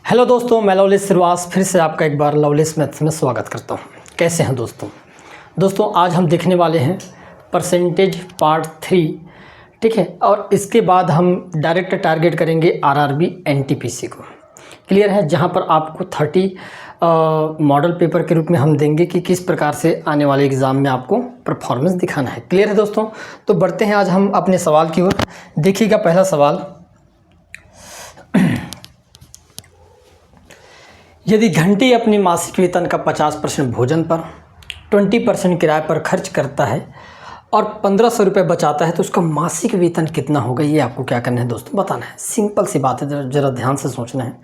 Hello दोस्तों, मैं lovely Shrivas फिर से आपका एक बार लवलीस मैथ्स में स्वागत करता हूँ। कैसे हैं दोस्तों आज हम देखने वाले हैं परसेंटेज पार्ट 3, ठीक है। और इसके बाद हम डायरेक्ट टारगेट करेंगे आरआरबी एनटीपीसी को। क्लियर है, जहाँ पर आपको 30 मॉडल पेपर के रूप में हम देंगे कि किस प्रकार से आने वाले एग्ज़ाम में आपको परफॉर्मेंस दिखाना है। क्लियर है दोस्तों, तो बढ़ते हैं आज हम अपने सवाल की ओर। देखिएगा पहला सवाल, यदि घंटी अपनी मासिक वेतन का 50% भोजन पर, 20% किराए पर खर्च करता है और 1500 रुपये बचाता है तो उसका मासिक वेतन कितना होगा, ये आपको क्या करना है दोस्तों, बताना है। सिंपल सी बात है, ज़रा ध्यान से सोचना है।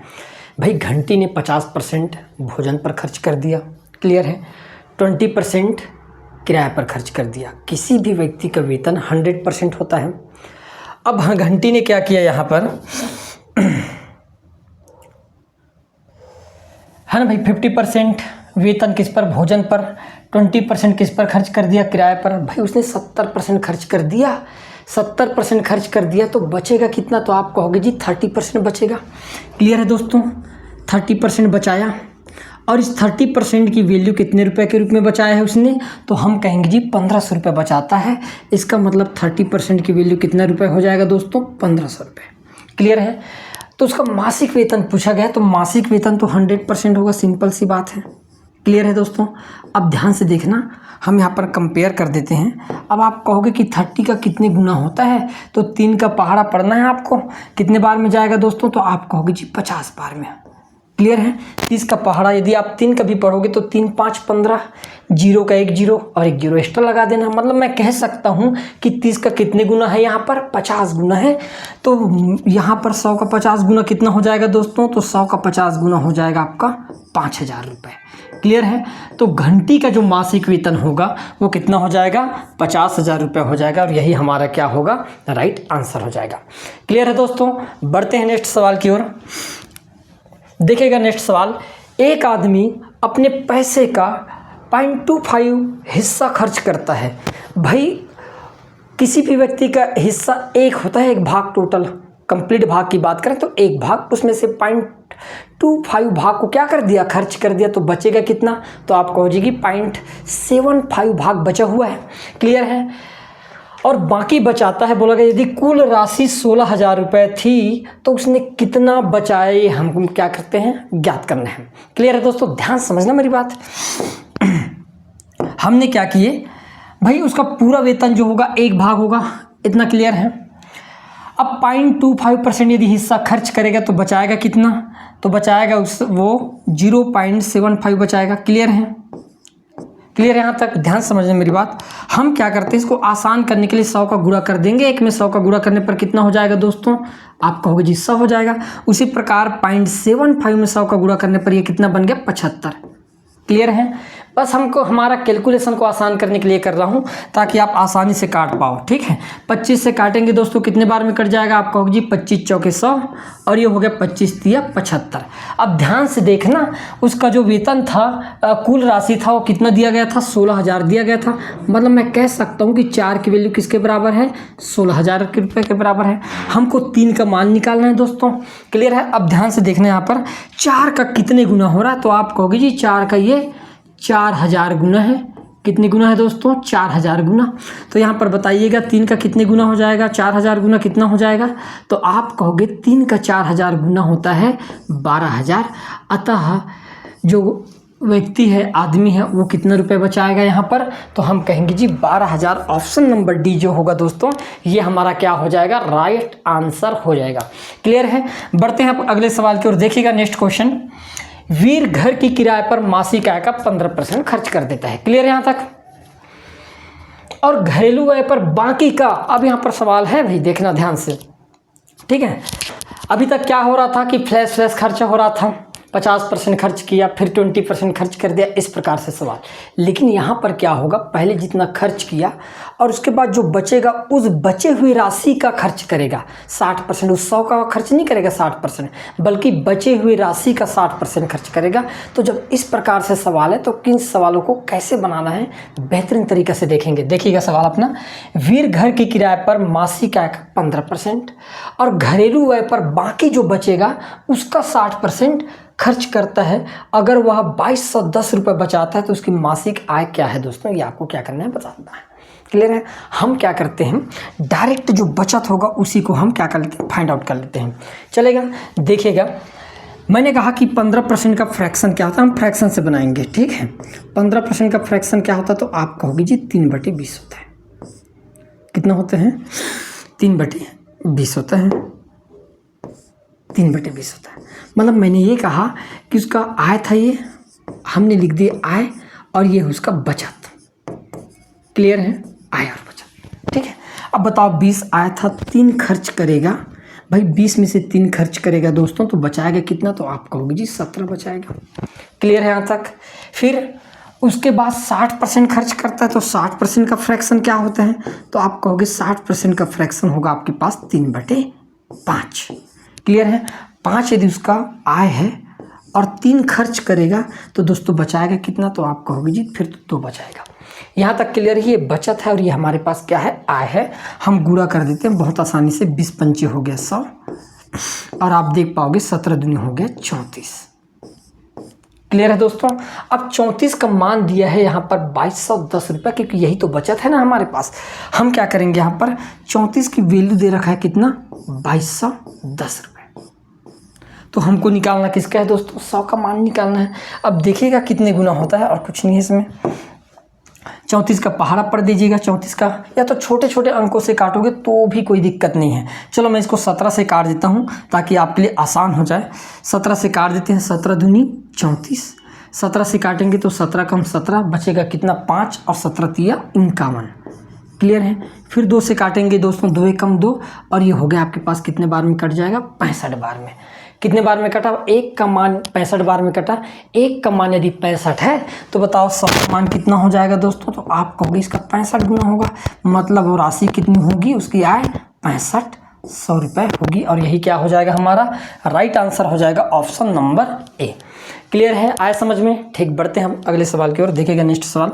भाई घंटी ने 50% भोजन पर खर्च कर दिया, क्लियर है, 20% किराए पर खर्च कर दिया। किसी भी व्यक्ति का वेतन 100% होता है। अब हाँ, घंटी ने क्या किया यहाँ पर है ना भाई, 50% वेतन किस पर, भोजन पर, 20% किस पर खर्च कर दिया, किराए पर। भाई उसने 70% खर्च कर दिया। 70% खर्च कर दिया तो बचेगा कितना, तो आप कहोगे जी 30% बचेगा। क्लियर है दोस्तों, 30% बचाया और इस 30% की वैल्यू कितने रुपए के रूप में बचाया है उसने, तो हम कहेंगे जी 1500 रुपये बचाता है। इसका मतलब 30% की वैल्यू कितना रुपये हो जाएगा दोस्तों, 1500 रुपये। क्लियर है, तो उसका मासिक वेतन पूछा गया तो मासिक वेतन तो 100% होगा, सिंपल सी बात है। क्लियर है दोस्तों, अब ध्यान से देखना, हम यहाँ पर कंपेयर कर देते हैं। अब आप कहोगे कि 30 का कितने गुना होता है, तो 3 का पहाड़ा पढ़ना है आपको, कितने बार में जाएगा दोस्तों, तो आप कहोगे जी 50 बार में। क्लियर है, 30 का पहाड़ा यदि आप 3 का भी पढ़ोगे तो 3 5 15, 0 का 1 0 और 1 0 एक्स्ट्रा लगा देना। मतलब मैं कह सकता हूँ कि 30 का कितने गुना है, यहाँ पर 50 गुना है। तो यहाँ पर 100 का 50 गुना कितना हो जाएगा दोस्तों, तो 100 का 50 गुना हो जाएगा आपका 5000 रुपये। क्लियर है, तो घंटी का जो मासिक वेतन होगा वो कितना हो जाएगा, 50,000 रुपये हो जाएगा। और यही हमारा क्या होगा, राइट आंसर हो जाएगा। क्लियर है दोस्तों, बढ़ते हैं नेक्स्ट सवाल की ओर। देखिएगा नेक्स्ट सवाल, एक आदमी अपने पैसे का 0.25 हिस्सा खर्च करता है। भाई किसी भी व्यक्ति का हिस्सा एक होता है, एक भाग, टोटल कंप्लीट भाग की बात करें तो एक भाग, उसमें से 0.25 भाग को क्या कर दिया, खर्च कर दिया, तो बचेगा कितना, तो आप कहोगे कि 0.75 भाग बचा हुआ है। क्लियर है, और बाकी बचाता है। बोला गया यदि कुल राशि 16,000 रुपये थी तो उसने कितना बचाए, हम क्या करते हैं, ज्ञात करना है। क्लियर है दोस्तों, ध्यान समझना मेरी बात। हमने क्या किए भाई, उसका पूरा वेतन जो होगा एक भाग होगा, इतना क्लियर है। अब 0.25% यदि हिस्सा खर्च करेगा तो बचाएगा कितना, तो बचाएगा वो 0.75 बचाएगा। क्लियर है, क्लियर है, यहाँ तक ध्यान समझना मेरी बात। हम क्या करते हैं, इसको आसान करने के लिए 100 का गुणा कर देंगे। एक में 100 का गुणा करने पर कितना हो जाएगा दोस्तों, आप कहोगे जी 100 हो जाएगा। उसी प्रकार 0.75 में 100 का गुणा करने पर ये कितना बन गया, 75। क्लियर है, बस हमको हमारा कैलकुलेशन को आसान करने के लिए कर रहा हूँ ताकि आप आसानी से काट पाओ। ठीक है, 25 से काटेंगे दोस्तों, कितने बार में कट जाएगा, आप कहोगे जी 25 चौके 100 और ये हो गया 25 तिया 75। अब ध्यान से देखना, उसका जो वेतन था, कुल राशि था, वो कितना दिया गया था, 16,000 दिया गया था। मतलब मैं कह सकता हूँ कि 4 की वैल्यू किसके बराबर है, 16,000 रुपये के बराबर है। हमको 3 का मान निकालना है दोस्तों। क्लियर है, अब ध्यान से देखना, यहाँ पर 4 का कितने गुना हो रहा है, तो आप कहोगे जी 4 का ये 4000 गुना है। कितने गुना है दोस्तों, 4000 गुना। तो यहाँ पर बताइएगा 3 का कितने गुना हो जाएगा, 4000 गुना कितना हो जाएगा, तो आप कहोगे 3 का 4000 गुना होता है 12,000। अतः जो व्यक्ति है, आदमी है, वो कितना रुपए बचाएगा यहाँ पर, तो हम कहेंगे जी 12,000। ऑप्शन नंबर डी जो होगा दोस्तों, ये हमारा क्या हो जाएगा, राइट आंसर हो जाएगा। क्लियर है, बढ़ते हैं अगले सवाल की ओर। देखिएगा नेक्स्ट क्वेश्चन, वीर घर की किराए पर मासिक आय का 15% खर्च कर देता है। क्लियर यहाँ तक, और घरेलू आय पर बाकी का, अब यहाँ पर सवाल है भाई, देखना ध्यान से। ठीक है, अभी तक क्या हो रहा था कि फ्लैश खर्चा हो रहा था, 50% खर्च किया, फिर 20% खर्च कर दिया, इस प्रकार से सवाल। लेकिन यहाँ पर क्या होगा, पहले जितना खर्च किया और उसके बाद जो बचेगा उस बचे हुई राशि का खर्च करेगा 60%। उस 100 का खर्च नहीं करेगा 60%, बल्कि बचे हुई राशि का 60% खर्च करेगा। तो जब इस प्रकार से सवाल है तो किन सवालों को कैसे बनाना है बेहतरीन तरीके से देखेंगे। देखिएगा सवाल अपना, वीर घर की किराए पर मासिक आय का 15% और घरेलू व्यय पर बाकी जो बचेगा उसका 60% खर्च करता है। अगर वह 2210 रुपये बचाता है तो उसकी मासिक आय क्या है दोस्तों, ये आपको क्या करना है बताना है। क्लियर है। हम क्या करते हैं, डायरेक्ट जो बचत होगा उसी को हम क्या कर लेते हैं, फाइंड आउट कर लेते हैं। चलेगा। देखिएगा, मैंने कहा कि 15% का फ्रैक्शन क्या होता है, हम फ्रैक्शन से बनाएंगे। ठीक है, 15% का फ्रैक्शन क्या होता है, तो आप कहोगे जी 3/20 होता है। कितना होते हैं, 3/20 होता है, 3/20 होता है। मतलब मैंने ये कहा कि उसका आय था, ये हमने लिख दिया आय, और ये उसका बचत। क्लियर है, आय और बचत। ठीक है, अब बताओ 20 आया था, 3 खर्च करेगा भाई, 20 में से 3 खर्च करेगा दोस्तों, तो बचाएगा कितना, तो आप कहोगे जी 17 बचाएगा। क्लियर है यहाँ तक। फिर उसके बाद 60% खर्च करता है, तो 60% का फ्रैक्शन क्या होता है, तो आप कहोगे 60% का फ्रैक्शन होगा आपके पास 3/5। क्लियर है। 5 यदि उसका आय है और 3 खर्च करेगा तो दोस्तों बचाएगा कितना, तो आप कहोगे जी फिर तो 2 बचाएगा। यहाँ तक क्लियर है। ये बचत है और ये हमारे पास क्या है, आय है। हम गुणा कर देते हैं बहुत आसानी से, 20 पंचे हो गया 100, और आप देख पाओगे 17 दूनी हो गया 34। क्लियर है दोस्तों। अब 34 का मान दिया है यहाँ पर 2210 रुपये, क्योंकि यही तो बचत है ना हमारे पास। हम क्या करेंगे, यहाँ पर 34 की वैल्यू दे रखा है कितना, 2210 रुपये। तो हमको निकालना किसका है दोस्तों, 100 का मान निकालना है। अब देखिएगा कितने गुना होता है, और कुछ नहीं है इसमें। 34 का पहाड़ा पढ़ दीजिएगा, 34 का, या तो छोटे छोटे अंकों से काटोगे तो भी कोई दिक्कत नहीं है। चलो मैं इसको 17 से काट देता हूँ ताकि आपके लिए आसान हो जाए। 17 से काट देते हैं, 17 दूनी 34, 17 से काटेंगे तो 17 कम 17 बचेगा कितना, 5, और 17 तिया 51। क्लियर है। फिर 2 से काटेंगे दोस्तों, 2 कम 2, और ये हो गया आपके पास कितने बार में कट जाएगा, 65 बार में। कितने बार में कटा, 1 का मान 65 बार में कटा। 1 का मान यदि 65 है तो बताओ 100 का मान कितना हो जाएगा दोस्तों, तो आप कहोगे इसका 65 गुना होगा। मतलब वो राशि कितनी होगी, उसकी आय 6500 रुपये होगी, और यही क्या हो जाएगा, हमारा राइट आंसर हो जाएगा ऑप्शन नंबर ए। क्लियर है, आए समझ में। ठीक, बढ़ते हैं हम अगले सवाल की ओर। देखिएगा नेक्स्ट सवाल,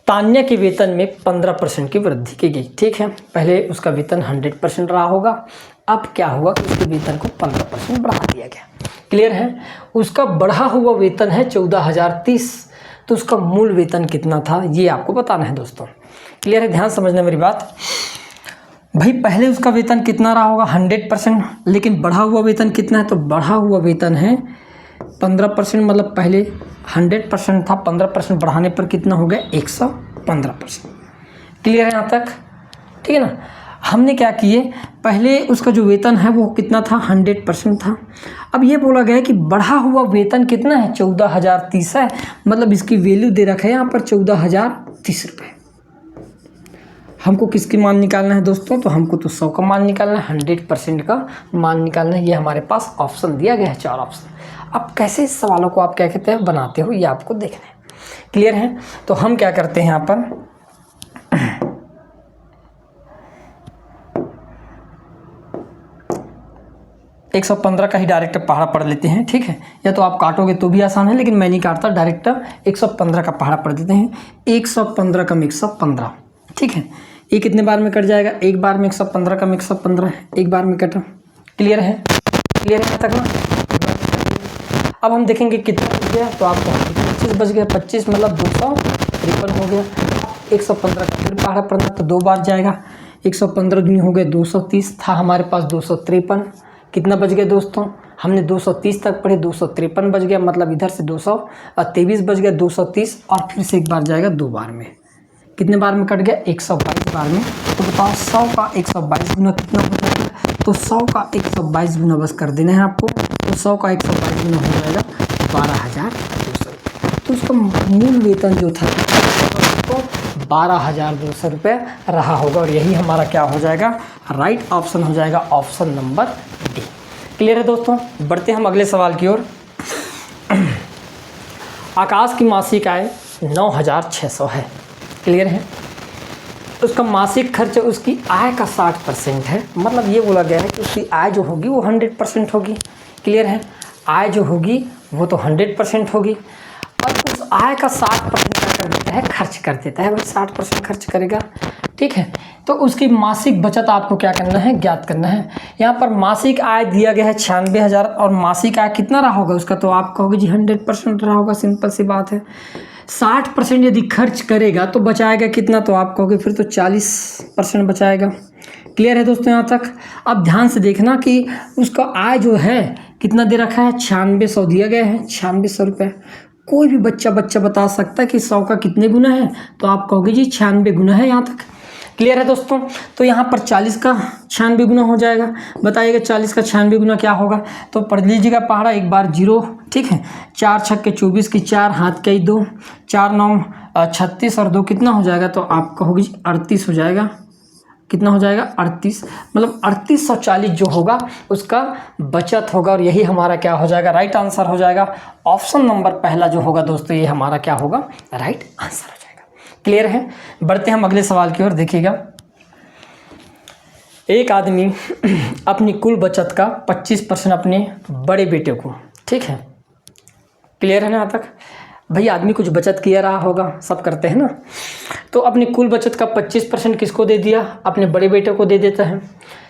तान्या के वेतन में 15% की वृद्धि की गई। ठीक है, पहले उसका वेतन 100% रहा होगा, अब क्या हुआ कि उसके वेतन को 15% बढ़ा दिया गया। क्लियर है। उसका बढ़ा हुआ वेतन है 14,030, तो उसका मूल वेतन कितना था ये आपको बताना है दोस्तों। क्लियर है, ध्यान समझना मेरी बात। भाई पहले उसका वेतन कितना रहा होगा, 100%, लेकिन बढ़ा हुआ वेतन कितना है, तो बढ़ा हुआ वेतन है 15%। मतलब पहले 100% था, 15% बढ़ाने पर कितना हो गया, 115%। क्लियर है यहाँ तक, ठीक है ना। हमने क्या किए, पहले उसका जो वेतन है वो कितना था, 100% था। अब ये बोला गया कि बढ़ा हुआ वेतन कितना है, 14,030 है। मतलब इसकी वैल्यू दे रखा है यहाँ पर 14,030 रुपये। हमको किसकी मान निकालना है दोस्तों, तो हमको तो 100 का मान निकालना है, 100% का मान निकालना है। ये हमारे पास ऑप्शन दिया गया है, 4 ऑप्शन। अब कैसे इस सवालों को आप क्या कहते हैं बनाते हो, ये आपको देखना है। क्लियर है। तो हम क्या करते हैं यहाँ पर, 115 का ही डायरेक्ट पहाड़ा पढ़ लेते हैं। ठीक है, या तो आप काटोगे तो भी आसान है, लेकिन मैं नहीं काटता, डायरेक्ट 115 का पहाड़ा पढ़ देते हैं। 115 कम 115, ठीक है। ये कितने बार में कट जाएगा, एक बार में 115 कम 115 है, एक बार में कटा। क्लियर है, क्लियर है तक ना। अब हम देखेंगे कितना बच गया, तो आपको 25 बच गया, 25 मतलब 253 हो गया। 115 का फिर पहाड़ा पढ़ना तो 2 बार जाएगा, 115 दूनी हो गए 230, था हमारे पास 253। कितना बच गया दोस्तों, हमने 230 तक पढ़े, 253 बच गया। मतलब इधर से 223 बच गया, 230, और फिर से एक बार जाएगा 2 बार में। कितने बार में कट गया, 122 बार में। तो बताओ 100 का 122 गुना कितना हो जाएगा, तो 100 का 122 गुना बस कर देना है आपको। तो 100 का 122 गुना हो जाएगा 12,200। तो उसका मूल वेतन जो था तो 12,200 रुपये रहा होगा, और यही हमारा क्या हो जाएगा, राइट ऑप्शन हो जाएगा, ऑप्शन नंबर डी। क्लियर है दोस्तों। बढ़ते हम अगले सवाल की ओर। आकाश की मासिक आय 9,600 है। क्लियर है। उसका मासिक खर्च उसकी आय का 60% है। मतलब ये बोला गया है कि उसकी आय जो होगी वो 100% होगी। क्लियर है। आय जो होगी वो तो 100% होगी और उस आय का 60% क्या कर देता है, खर्च कर देता है। भाई 60% खर्च करेगा। ठीक है। तो उसकी मासिक बचत आपको क्या करना है, ज्ञात करना है। यहाँ पर मासिक आय दिया गया है 96,000 और मासिक आय कितना रहा होगा उसका, तो आप कहोगे जी 100% रहा होगा। सिंपल सी बात है। 60% यदि खर्च करेगा तो बचाएगा कितना, तो आप कहोगे फिर तो 40% बचाएगा। क्लियर है दोस्तों यहाँ तक। अब ध्यान से देखना कि उसका आय जो है कितना दे रखा है, 9600 दिया गया है, 9600 रुपये। कोई भी बच्चा बता सकता है कि 100 का कितने गुना है, तो आप कहोगे जी 96 गुना है। यहाँ तक क्लियर है दोस्तों। तो यहाँ पर 40 का 96 गुना हो जाएगा। बताइएगा 40 का 96 गुना क्या होगा, तो पढ़ लीजिएगा पहाड़ा एक बार 0। ठीक है। 4 छक्के 24 की 4 हाथ के 2, 4 9 36 और 2 कितना हो जाएगा, तो आप कहोगे जी 38 हो जाएगा। कितना हो जाएगा, 38। मतलब 3840 जो होगा उसका बचत होगा और यही हमारा क्या हो जाएगा, राइट आंसर हो जाएगा। ऑप्शन नंबर पहला जो होगा दोस्तों ये हमारा क्या होगा, राइट आंसर हो जाएगा। क्लियर है। बढ़ते हम अगले सवाल की ओर। देखिएगा, एक आदमी अपनी कुल बचत का 25% अपने बड़े बेटे को, ठीक है, क्लियर है ना यहाँ तक। भाई आदमी कुछ बचत किया रहा होगा, सब करते हैं ना, तो अपनी कुल बचत का 25% किसको दे दिया, अपने बड़े बेटे को दे देता है।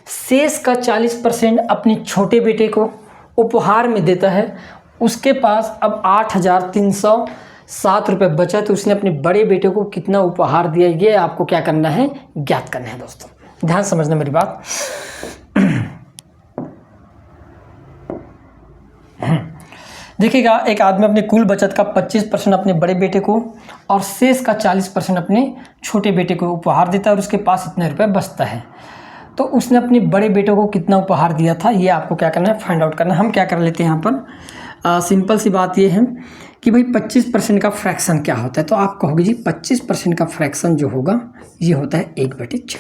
शेष का 40% अपने छोटे बेटे को उपहार में देता है। उसके पास अब 8,307 रुपये बचा, तो उसने अपने बड़े बेटे को कितना उपहार दिया, ये आपको क्या करना है, ज्ञात करना है दोस्तों। ध्यान समझना मेरी बात। देखिएगा, एक आदमी अपने कुल बचत का 25% अपने बड़े बेटे को और शेष का 40% अपने छोटे बेटे को उपहार देता है और उसके पास इतने रुपए बचता है। तो उसने अपने बड़े बेटे को कितना उपहार दिया था, ये आपको क्या करना है, फाइंड आउट करना है। हम क्या कर लेते हैं यहाँ पर, सिंपल सी बात ये है कि भाई 25% का फ्रैक्शन क्या होता है, तो आप कहोगे जी 25% का फ्रैक्शन जो होगा ये होता है 1/4।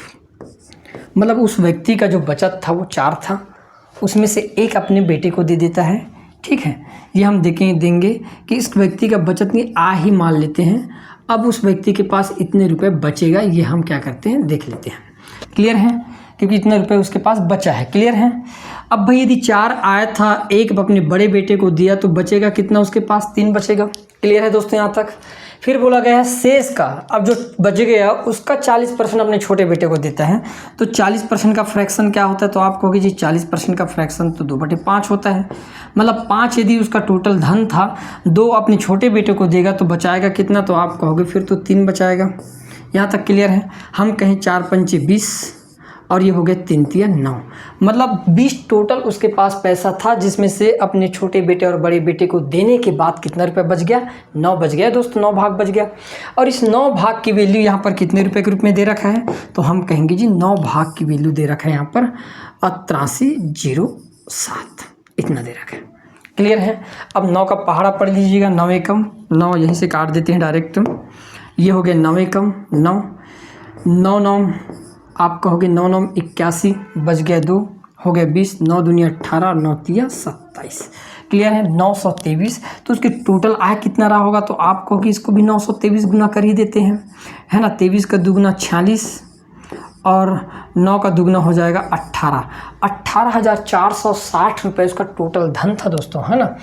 मतलब उस व्यक्ति का जो बचत था वो 4 था, उसमें से एक अपने बेटे को दे देता है। ठीक है। ये हम देंगे कि इस व्यक्ति का बचत नहीं आ ही मान लेते हैं। अब उस व्यक्ति के पास इतने रुपए बचेगा, ये हम क्या करते हैं, देख लेते हैं। क्लियर है, क्योंकि इतने रुपए उसके पास बचा है। क्लियर है। अब भाई यदि 4 आया था, एक अपने बड़े बेटे को दिया, तो बचेगा कितना उसके पास, 3 बचेगा। क्लियर है दोस्तों यहाँ तक। फिर बोला गया है शेष का, अब जो बच गया उसका 40% अपने छोटे बेटे को देता है। तो 40% का फ्रैक्शन क्या होता है, तो आप कहोगे जी 40% का फ्रैक्शन तो 2/5 होता है। मतलब 5 यदि उसका टोटल धन था, 2 अपने छोटे बेटे को देगा तो बचाएगा कितना, तो आप कहोगे फिर तो 3 बचाएगा। यहाँ तक क्लियर है। हम कहें 4 पंचे 20 और ये हो गया 3 तिया 9, मतलब 20 टोटल उसके पास पैसा था, जिसमें से अपने छोटे बेटे और बड़े बेटे को देने के बाद कितना रुपए बच गया, 9 बच गया दोस्तों, 9 भाग बच गया। और इस 9 भाग की वैल्यू यहाँ पर कितने रुपए के रूप में दे रखा है, तो हम कहेंगे जी 9 भाग की वैल्यू दे रखा है यहाँ पर 8307, इतना दे रखा है। क्लियर है। अब 9 का पहाड़ा पढ़ लीजिएगा, 9 एकम 9, यहीं से काट देते हैं डायरेक्ट। ये हो गया 9 एकम 9, 9 9 आप कहोगे 9 9 81, बच गया 2, हो गया 20, 9 दूनी 18 और 9 तिया 27। क्लियर है। 923। तो उसकी टोटल आय कितना रहा होगा, तो आप कहोगे इसको भी 923 गुना कर ही देते हैं, है ना। 23 का दुगुना 46 और 9 का दुगना हो जाएगा 18। 18,460 रुपये उसका टोटल धन था दोस्तों, है ना।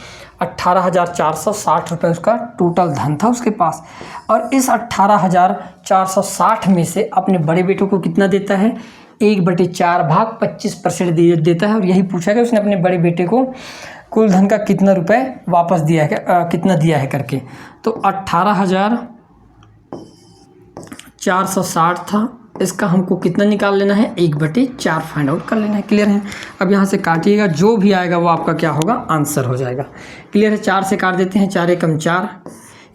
18,460 रुपये उसका टोटल धन था उसके पास। और इस 18,460 में से अपने बड़े बेटों को कितना देता है, 1/4 भाग 25% देता है। और यही पूछा गया उसने अपने बड़े बेटे को कुल धन का कितना रुपए वापस दिया है, कितना दिया है करके। तो 18,460 था, इसका हमको कितना निकाल लेना है, 1/4 फाइंड आउट कर लेना है। क्लियर है। अब यहाँ से काटिएगा, जो भी आएगा वो आपका क्या होगा, आंसर हो जाएगा। क्लियर है। 4 से काट देते हैं, 4 एकम 4,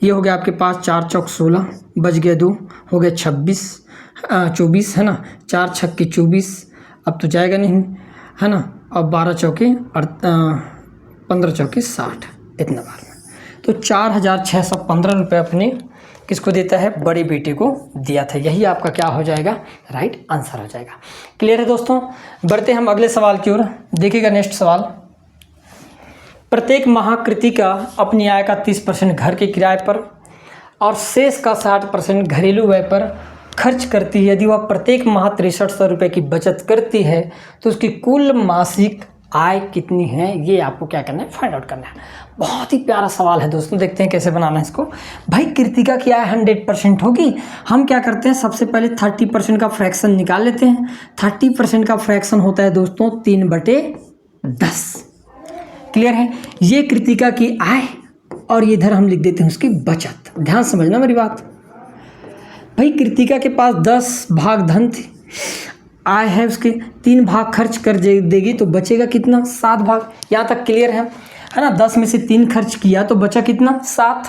ये हो गया आपके पास 4 चौक 16, बच गया 2, हो गया 24 है ना। 4 छक्के 24, अब तो जाएगा नहीं, है ना। अब 12 चौके 15 चौके 60, इतना बार में। तो 4,615 रुपये अपने किसको देता है, बड़े बेटे को दिया था। यही आपका क्या हो जाएगा, राइट आंसर हो जाएगा। क्लियर है दोस्तों। बढ़ते हम अगले सवाल की ओर। देखिएगा नेक्स्ट सवाल, प्रत्येक महाकृति का अपनी आय का 30% घर के किराए पर और शेष का 60% घरेलू व्यय पर खर्च करती है। यदि वह प्रत्येक माह 6300 रुपये की बचत करती है तो उसकी कुल मासिक आय कितनी है, ये आपको क्या करना है, फाइंड आउट करना है। बहुत ही प्यारा सवाल है दोस्तों, देखते हैं कैसे बनाना है इसको। भाई कृतिका की आय 100% होगी। हम क्या करते हैं, सबसे पहले 30% का फ्रैक्शन निकाल लेते हैं। 30% का फ्रैक्शन होता है दोस्तों 3/10। क्लियर है, ये कृतिका की आय और इधर हम लिख देते हैं उसकी बचत। ध्यान समझना मेरी बात। भाई कृतिका के पास 10 भाग धन थी, आय है उसके 3 भाग खर्च कर देगी तो बचेगा कितना, 7 भाग। यहाँ तक क्लियर है ना। 10 में से 3 खर्च किया तो बचा कितना, 7।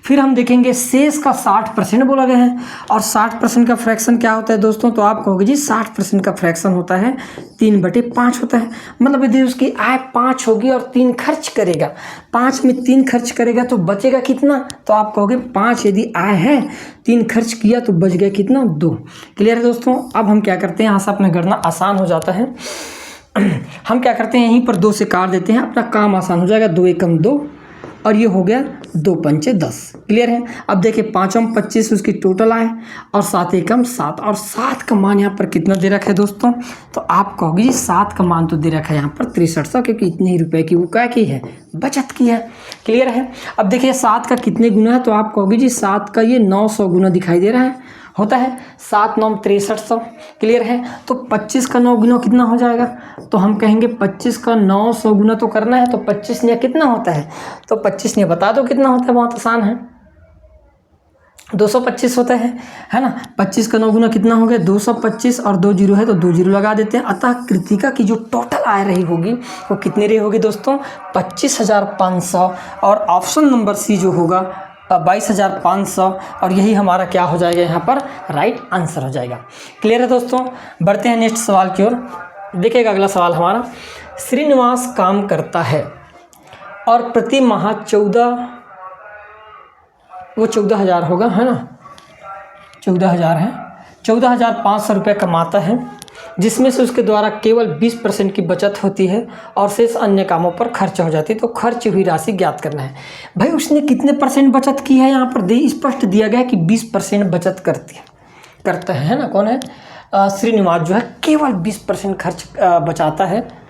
फिर हम देखेंगे शेष का 60% बोला गया है और 60% का फ्रैक्शन क्या होता है दोस्तों, तो आप कहोगे जी 60% का फ्रैक्शन होता है 3/5 होता है। मतलब यदि उसकी आय 5 होगी और 3 खर्च करेगा, 5 में 3 खर्च करेगा तो बचेगा कितना, तो आप कहोगे 5 यदि आय है 3 खर्च किया तो बच गया कितना, 2। क्लियर है दोस्तों। अब हम क्या करते हैं, यहाँ से अपना गणना आसान हो जाता है। हम क्या करते हैं, यहीं पर 2 से काट देते हैं, अपना काम आसान हो जाएगा। 2 एकम 2 और ये हो गया 2 पंचे 10। क्लियर है। अब देखिए 5 में 25 उसकी टोटल आए और 7 एकम 7 और 7 का मान यहाँ पर कितना दे रखा है दोस्तों, तो आप कहोगे जी 7 का मान तो दे रखा है यहाँ पर 6300, क्योंकि इतने ही रुपए की वो क्या की है, बचत की है। क्लियर है। अब देखिए 7 का कितने गुना है, तो आप कहोगे जी 7 का ये 900 गुना दिखाई दे रहा है, होता है 7 9 6300। क्लियर है। तो 25 का 9 गुना कितना हो जाएगा, तो हम कहेंगे 25 का 900 गुना तो करना है, तो 25 ने कितना होता है, तो 25 ने बता दो कितना होता है, बहुत आसान है, 225 होता है ना। 25 का 9 गुना कितना हो गया, 225 और 2 जीरो है तो 2 जीरो लगा देते हैं। अतः कृतिका की जो टोटल आय रही होगी वो कितनी रही होगी दोस्तों, 25,500 और ऑप्शन नंबर सी जो होगा 22,500 और यही हमारा क्या हो जाएगा, यहाँ पर राइट आंसर हो जाएगा। क्लियर है दोस्तों। बढ़ते हैं नेक्स्ट सवाल की ओर। देखिएगा अगला सवाल हमारा, श्रीनिवास काम करता है और प्रति माह 14,000 होगा, है ना, 14,000 है, 14,500 रुपये कमाता है, जिसमें से उसके द्वारा केवल 20% की बचत होती है और शेष अन्य कामों पर खर्च हो जाती है। तो खर्च हुई राशि ज्ञात करना है। भाई उसने कितने % बचत की है, यहाँ पर स्पष्ट दिया गया है कि 20% बचत करता है ना। कौन है, श्रीनिवास जो है केवल 20% खर्च बचाता है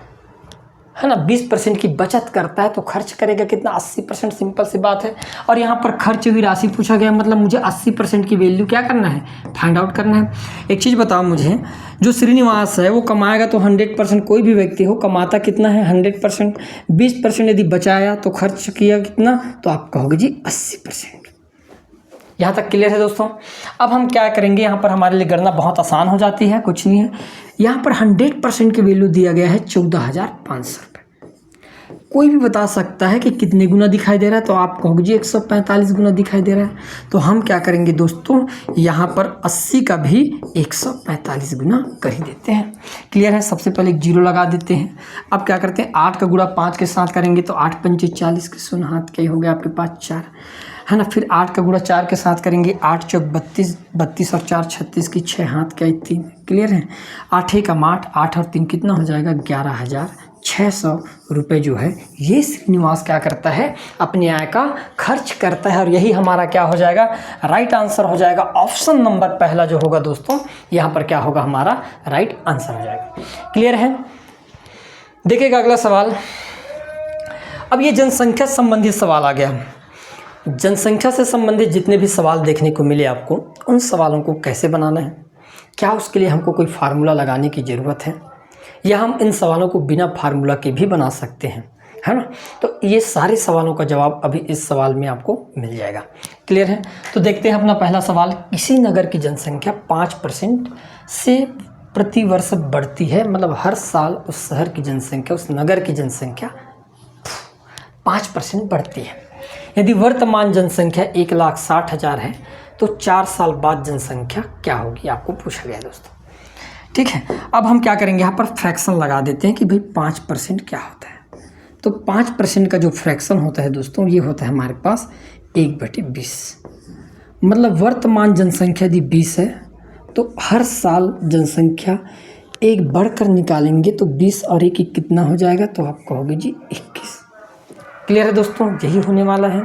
ना, 20% की बचत करता है तो खर्च करेगा कितना, 80%। सिंपल सी बात है। और यहाँ पर खर्च हुई राशि पूछा गया, मतलब मुझे 80% की वैल्यू क्या करना है, फाइंड आउट करना है। एक चीज़ बताओ मुझे, जो श्रीनिवास है वो कमाएगा तो 100%, कोई भी व्यक्ति हो कमाता कितना है 100%, 20% यदि बचाया तो खर्च किया कितना, तो आप कहोगे जी 80%। यहाँ तक क्लियर है दोस्तों। अब हम क्या करेंगे, यहाँ पर हमारे लिए गणना बहुत आसान हो जाती है, कुछ नहीं है। यहाँ पर 100% की वैल्यू दिया गया है 14,500 रुपये। कोई भी बता सकता है कि कितने गुना दिखाई दे रहा है, तो आप कहोगे जी 145 गुना दिखाई दे रहा है। तो हम क्या करेंगे दोस्तों, यहाँ पर 80 का भी 145 गुना कर ही देते हैं। क्लियर है। सबसे पहले एक जीरो लगा देते हैं। अब क्या करते हैं, 8 का गुणा 5 के साथ करेंगे तो 8 पंचे 40 के शून्य हाथ के हो गया आपके पास 4, है ना। फिर 8 का गुणा 4 के साथ करेंगे, 8 चौक 32, 32 और 4 36 की 6 हाथ के 3। क्लियर है। 8 एकम 8, 8 और 3 कितना हो जाएगा, 11,600 रुपये जो है ये श्रीनिवास क्या करता है, अपनी आय का खर्च करता है। और यही हमारा क्या हो जाएगा, राइट आंसर हो जाएगा। ऑप्शन नंबर पहला जो होगा दोस्तों, यहाँ पर क्या होगा, हमारा राइट आंसर हो जाएगा। क्लियर है। देखिएगा अगला सवाल। अब ये जनसंख्या संबंधी सवाल आ गया। जनसंख्या से संबंधित जितने भी सवाल देखने को मिले आपको, उन सवालों को कैसे बनाना है, क्या उसके लिए हमको कोई फार्मूला लगाने की ज़रूरत है, या हम इन सवालों को बिना फार्मूला के भी बना सकते हैं, है ना। तो ये सारे सवालों का जवाब अभी इस सवाल में आपको मिल जाएगा। क्लियर है। तो देखते हैं अपना पहला सवाल। किसी नगर की जनसंख्या 5% से प्रति वर्ष बढ़ती है, मतलब हर साल उस शहर की जनसंख्या, उस नगर की जनसंख्या 5% बढ़ती है। यदि वर्तमान जनसंख्या 1,60,000 है तो 4 साल बाद जनसंख्या क्या होगी, आपको पूछा गया दोस्तों। ठीक है। अब हम क्या करेंगे, यहाँ पर फ्रैक्शन लगा देते हैं कि भाई 5% क्या होता है। तो 5% का जो फ्रैक्शन होता है दोस्तों, ये होता है हमारे पास 1/20। मतलब वर्तमान जनसंख्या यदि 20 है तो हर साल जनसंख्या एक बढ़कर निकालेंगे तो 20 और 1 कितना हो जाएगा, तो आप कहोगे जी 21। क्लियर है दोस्तों, यही होने वाला है।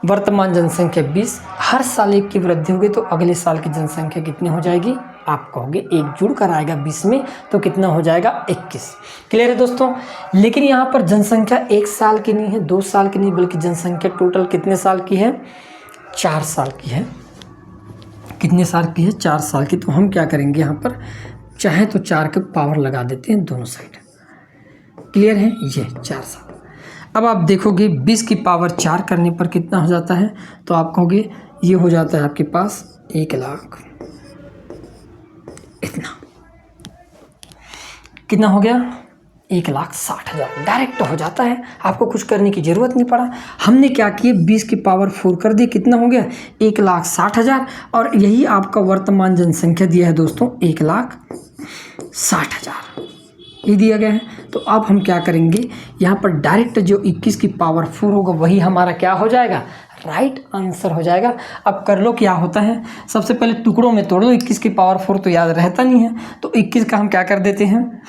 वर्तमान जनसंख्या 20, हर साल 1 की वृद्धि होगी तो अगले साल की जनसंख्या कितनी हो जाएगी? आप कहोगे 1 जुड़ कर आएगा 20 में तो कितना हो जाएगा? 21। क्लियर है दोस्तों। लेकिन यहाँ पर जनसंख्या 1 साल की नहीं है, 2 साल की नहीं, बल्कि जनसंख्या टोटल कितने साल की है? 4 साल की है। कितने साल की है? 4 साल की। तो हम क्या करेंगे यहाँ पर, चाहे तो 4 के पावर लगा देते हैं दोनों साइड। क्लियर है, ये 4 साल। अब आप देखोगे 20 की पावर 4 करने पर कितना हो जाता है? तो आप कहोगे ये हो जाता है आपके पास 1 लाख। इतना कितना हो गया? 1,60,000 डायरेक्ट हो जाता है, आपको कुछ करने की ज़रूरत नहीं पड़ा। हमने क्या किए, 20 की पावर 4 कर दी, कितना हो गया? 1,60,000। और यही आपका वर्तमान जनसंख्या दिया है दोस्तों, 1,60,000 ये दिया गया है। तो अब हम क्या करेंगे, यहाँ पर डायरेक्ट जो 21 की पावर 4 होगा वही हमारा क्या हो जाएगा? राइट आंसर हो जाएगा। अब कर लो क्या होता है, सबसे पहले टुकड़ों में तोड़ दो। 21 की पावर 4 तो याद रहता नहीं है, तो 21 का हम क्या कर देते हैं,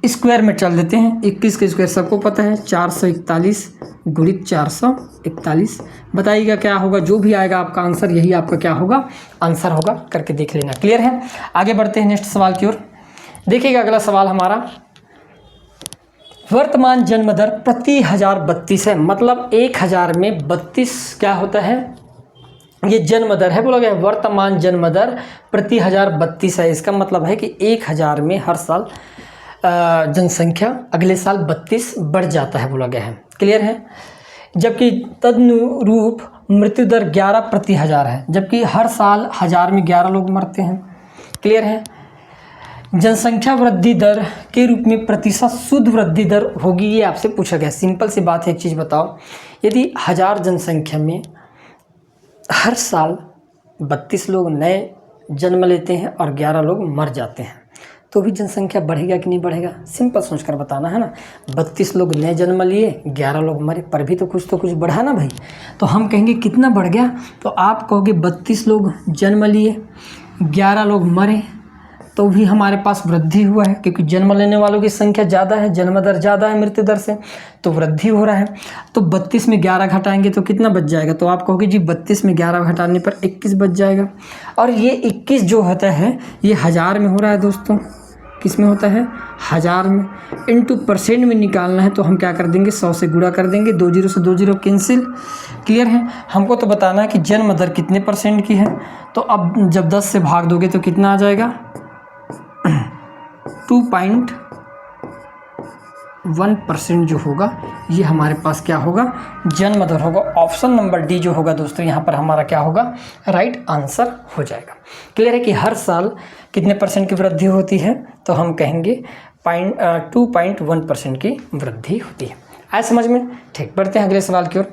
स्क्वायर में चल देते हैं। 21 का स्क्वायर सबको पता है, 441 गुणित 441। बताइएगा क्या होगा, जो भी आएगा आपका आंसर यही आपका क्या होगा? आंसर होगा। करके देख लेना। क्लियर है, आगे बढ़ते हैं नेक्स्ट सवाल की ओर। देखिएगा अगला सवाल हमारा, वर्तमान जन्म दर प्रति 1000 32 है। मतलब 1000 में 32 क्या होता है? ये जन्म दर है, बोला गया वर्तमान जन्म दर प्रति 1000 32 है। इसका मतलब है कि 1000 में हर साल जनसंख्या अगले साल 32 बढ़ जाता है, बोला गया है। क्लियर है। जबकि तदनुरूप मृत्यु दर 11 प्रति 1000 है, जबकि हर साल 1000 में 11 लोग मरते हैं। क्लियर है। जनसंख्या वृद्धि दर के रूप में प्रतिशत शुद्ध वृद्धि दर होगी, ये आपसे पूछा गया। सिंपल सी बात है, एक चीज़ बताओ, यदि 1000 जनसंख्या में हर साल 32 लोग नए जन्म लेते हैं और 11 लोग मर जाते हैं, तो भी जनसंख्या बढ़ेगा कि नहीं बढ़ेगा? सिंपल सोचकर बताना है ना। 32 लोग नए जन्म लिए, 11 लोग मरे, पर भी तो कुछ बढ़ा ना भाई। तो हम कहेंगे कितना बढ़ गया? तो आप कहोगे 32 लोग जन्म लिए, 11 लोग मरे, तो भी हमारे पास वृद्धि हुआ है, क्योंकि जन्म लेने वालों की संख्या ज़्यादा है, जन्म दर ज़्यादा है मृत्यु दर से, तो वृद्धि हो रहा है। तो 32 में 11 घटाएंगे तो कितना बच जाएगा? तो आप कहोगे जी 32 में 11 घटाने पर 21 बच जाएगा। और ये 21 जो होता है ये 1000 में हो रहा है दोस्तों। किस में होता है? 1000 में। इनटू परसेंट में निकालना है तो हम क्या कर देंगे? 100 से गुणा कर देंगे, 2 0 से 2 0 कैंसिल। क्लियर है। हमको तो बताना है कि जन्म दर कितने परसेंट की है। तो अब जब 10 से भाग दोगे तो कितना आ जाएगा? 2.1% जो होगा ये हमारे पास क्या होगा? जन्म दर होगा। ऑप्शन नंबर डी जो होगा दोस्तों यहाँ पर हमारा क्या होगा? राइट आंसर हो जाएगा। क्लियर है कि हर साल कितने परसेंट की वृद्धि होती है? तो हम कहेंगे 2.1% की वृद्धि होती है। आए समझ में? ठीक, बढ़ते हैं अगले सवाल की ओर।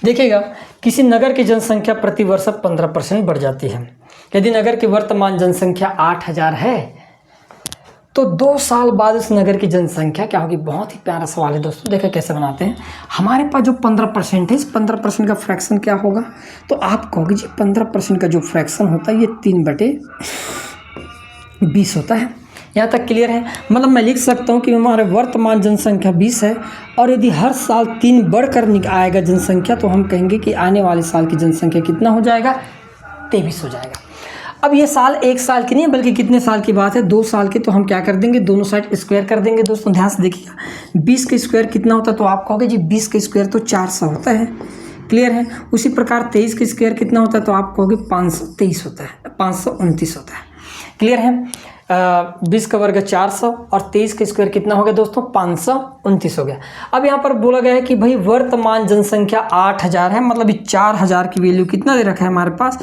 देखिएगा, किसी नगर की जनसंख्या प्रति वर्ष 15% बढ़ जाती है। यदि नगर की वर्तमान जनसंख्या 8000 है तो 2 साल बाद उस नगर की जनसंख्या क्या होगी? बहुत ही प्यारा सवाल है दोस्तों। देखिए कैसे बनाते हैं। हमारे पास जो 15% है, इस 15% का फ्रैक्शन क्या होगा? तो आप कहोगे जी 15% का जो फ्रैक्शन होता है ये 3/20 होता है। यहाँ तक क्लियर है। मतलब मैं लिख सकता हूँ कि हमारे वर्तमान जनसंख्या 20 है और यदि हर साल 3 बढ़कर आएगा जनसंख्या, तो हम कहेंगे कि आने वाले साल की जनसंख्या कितना हो जाएगा? 23 हो जाएगा। अब ये साल 1 साल की नहीं है, बल्कि कितने साल की बात है? 2 साल की। तो हम क्या कर देंगे? दोनों साइड स्क्वायर कर देंगे। दोस्तों ध्यान से देखिएगा, 20 का स्क्वायर कितना होता है? तो आप कहोगे जी 20 का स्क्वायर तो 400 होता है। क्लियर है। उसी प्रकार 23 का स्क्वायर कितना होता है? तो आप कहोगे 523 होता है, 529 होता है। क्लियर है। 20 का वर्ग 400 और 23 का स्क्वायर कितना हो गया दोस्तों? 529 हो गया। अब यहाँ पर बोला गया है कि भाई वर्तमान जनसंख्या 8000 है, मतलब 4000 की वैल्यू कितना दे रखा है हमारे पास?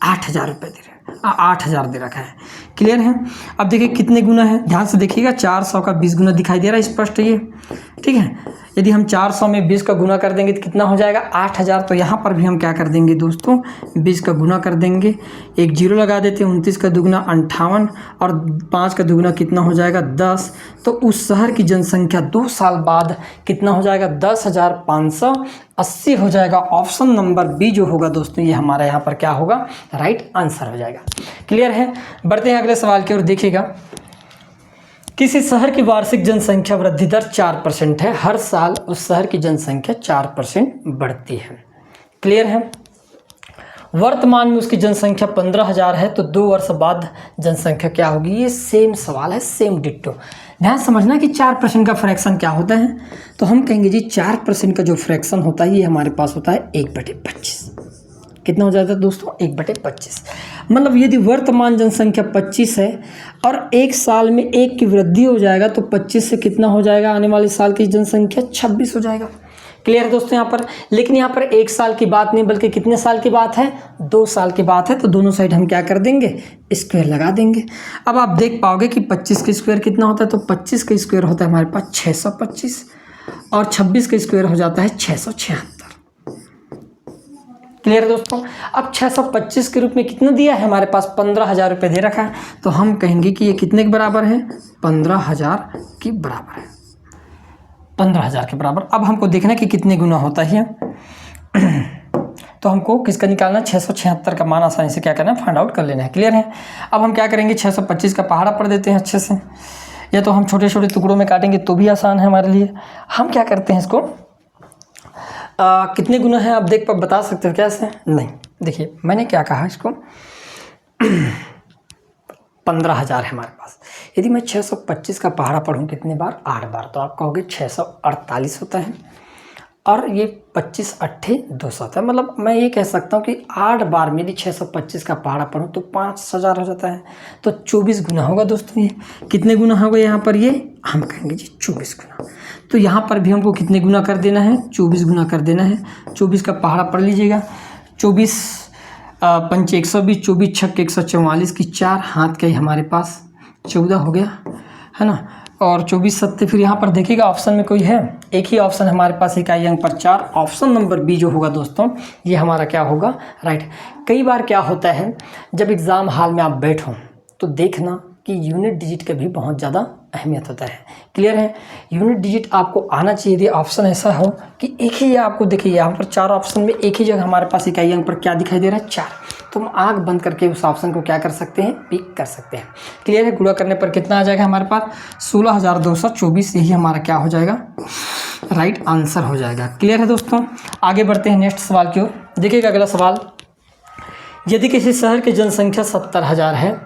8000 रुपये दे रहे हैं, 8000 दे रखा है। क्लियर है। अब देखिए कितने गुना है, ध्यान से देखिएगा। 400 का 20 गुना दिखाई दे रहा है स्पष्ट ये, ठीक है। यदि हम 400 में 20 का गुना कर देंगे तो कितना हो जाएगा? 8000। तो यहाँ पर भी हम क्या कर देंगे दोस्तों? 20 का गुना कर देंगे, एक जीरो लगा देते हैं। 29 का दुगुना 58 और 5 का दुगुना कितना हो जाएगा? 10। तो उस शहर की जनसंख्या 2 साल बाद कितना हो जाएगा? 10,580 हो जाएगा। ऑप्शन नंबर बी जो होगा दोस्तों ये हमारा यहाँ पर क्या होगा? राइट आंसर हो जाएगा। क्लियर है। बढ़ते हैं अगले सवाल की ओर। देखिएगा किसी शहर की वार्षिक जनसंख्या वृद्धि दर 4% है, हर साल उस शहर की जनसंख्या 4% बढ़ती है। क्लियर है। वर्तमान में उसकी जनसंख्या 15,000 है, तो 2 वर्ष बाद जनसंख्या क्या होगी। ये सेम सवाल है, सेम डिट्टो। ध्यान समझना कि 4% का फ्रैक्शन क्या होता है। तो हम कहेंगे जी 4% का जो फ्रैक्शन होता है ये हमारे पास होता है 1/25। कितना हो जाता है दोस्तों, 1/25। मतलब यदि वर्तमान जनसंख्या 25 है और एक साल में 1 की वृद्धि हो जाएगा तो 25 से कितना हो जाएगा, आने वाले साल की जनसंख्या 26 हो जाएगा। क्लियर है दोस्तों यहाँ पर। लेकिन यहाँ पर 1 साल की बात नहीं बल्कि कितने साल की बात है, 2 साल की बात है। तो दोनों साइड हम क्या कर देंगे, स्क्वायर लगा देंगे। अब आप देख पाओगे कि 25 का स्क्वायर कितना होता है, तो 25 का स्क्वायर होता है हमारे पास 625 और 26 का स्क्वायर हो जाता है 676। क्लियर है दोस्तों। अब 625 के रूप में कितना दिया है हमारे पास, 15,000 रुपये दे रखा है। तो हम कहेंगे कि ये कितने के बराबर है, 15,000 के बराबर है, 15,000 के बराबर। अब हमको देखना है कि कितने गुना होता है। तो हमको किसका निकालना है, 676 का मान आसानी से क्या करना है, फाइंड आउट कर लेना है। क्लियर है। अब हम क्या करेंगे, 625 का पहाड़ा पढ़ देते हैं अच्छे से, या तो हम छोटे छोटे टुकड़ों में काटेंगे तो भी आसान है हमारे लिए। हम क्या करते हैं इसको, कितने गुना है आप देख बता सकते हो कैसे, नहीं देखिए मैंने क्या कहा इसको 15,000 है हमारे पास। यदि मैं 625 का पहाड़ा पढ़ूँ कितने बार, 8 बार, तो आप कहोगे 648 होता है। और ये 25 8 200 होता है। मतलब मैं ये कह सकता हूँ कि 8 बार में यदि 625 का पहाड़ा पढ़ूँ तो 5,000 हो जाता है। तो 24 गुना होगा दोस्तों। ये कितने गुना होगा यहाँ पर, ये हम कहेंगे जी 24 गुना। तो यहाँ पर भी हमको कितने गुना कर देना है, 24 गुना कर देना है। 24 का पहाड़ा पढ़ लीजिएगा, 24 पंच 120, 24 छक 144 की 4 हाथ के हमारे पास 14 हो गया है ना। और 24 सत्ते, फिर यहाँ पर देखिएगा ऑप्शन में कोई है, एक ही ऑप्शन हमारे पास, इकाई अंक पर 4। ऑप्शन नंबर बी जो होगा दोस्तों ये हमारा क्या होगा, राइट। कई बार क्या होता है जब एग्ज़ाम हॉल में आप बैठो तो देखना कि यूनिट डिजिट का भी बहुत ज़्यादा अहमियत होता है। क्लियर है। यूनिट डिजिट आपको आना चाहिए। यदि ऑप्शन ऐसा हो कि एक ही आपको देखिए यहाँ पर 4 ऑप्शन में एक ही जगह हमारे पास इकाई अंक पर क्या दिखाई दे रहा है, 4, तो हम आँख बंद करके उस ऑप्शन को क्या कर सकते हैं, पिक कर सकते हैं। क्लियर है। गुणा करने पर कितना आ जाएगा हमारे पास, 16,224, यही हमारा क्या हो जाएगा, राइट आंसर हो जाएगा। क्लियर है दोस्तों। आगे बढ़ते हैं नेक्स्ट सवाल की ओर। देखिएगा अगला सवाल, यदि किसी शहर की जनसंख्या 70,000 है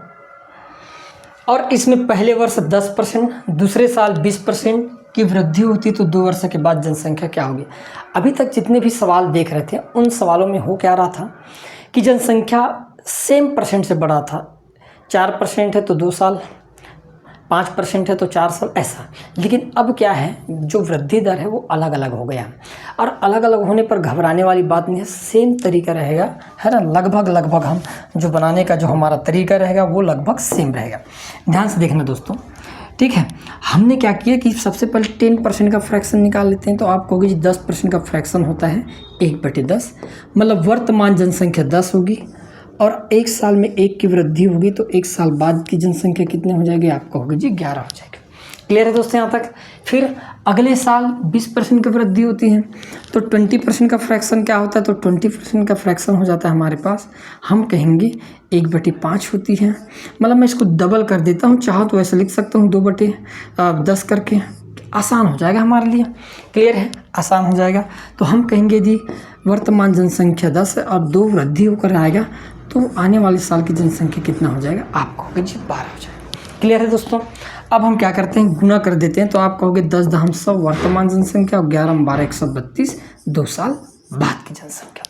और इसमें पहले वर्ष 10%, दूसरे साल 20% की वृद्धि होती तो 2 वर्ष के बाद जनसंख्या क्या होगी। अभी तक जितने भी सवाल देख रहे थे उन सवालों में हो क्या रहा था कि जनसंख्या सेम परसेंट से बढ़ा था। 4% है तो 2 साल, 5% है तो 4 साल, ऐसा। लेकिन अब क्या है, जो वृद्धि दर है वो अलग अलग हो गया। और अलग अलग होने पर घबराने वाली बात नहीं है, सेम तरीका रहेगा, है ना। लगभग हम जो बनाने का जो हमारा तरीका रहेगा वो लगभग सेम रहेगा। ध्यान से देखना दोस्तों, ठीक है। हमने क्या किया कि सबसे पहले 10% का फ्रैक्शन निकाल लेते हैं। तो आप कहोगे जी 10% का फ्रैक्शन होता है 1/10, मतलब वर्तमान जनसंख्या 10 होगी और 1 साल में 1 की वृद्धि होगी तो 1 साल बाद की जनसंख्या कितने हो जाएगी, आप कहोगे जी 11 हो जाएगी। क्लियर है दोस्तों यहाँ तक। फिर अगले साल 20% की वृद्धि होती है तो 20% का फ्रैक्शन क्या होता है, तो 20% का फ्रैक्शन हो जाता है हमारे पास, हम कहेंगे 1/5 होती है। मतलब मैं इसको डबल कर देता हूँ, चाहो तो ऐसे लिख सकता हूँ 2/10 करके, आसान हो जाएगा हमारे लिए। क्लियर है, आसान हो जाएगा। तो हम कहेंगे जी वर्तमान जनसंख्या 10 है और 2 वृद्धि होकर आएगा तो आने वाले साल की जनसंख्या कितना हो जाएगा, आप कहोगे जी 12 हो जाएगा। क्लियर है दोस्तों। अब हम क्या करते हैं, गुना कर देते हैं। तो आप कहोगे 10 दहम 100 वर्तमान जनसंख्या और 11 12 132 2 साल बाद की जनसंख्या।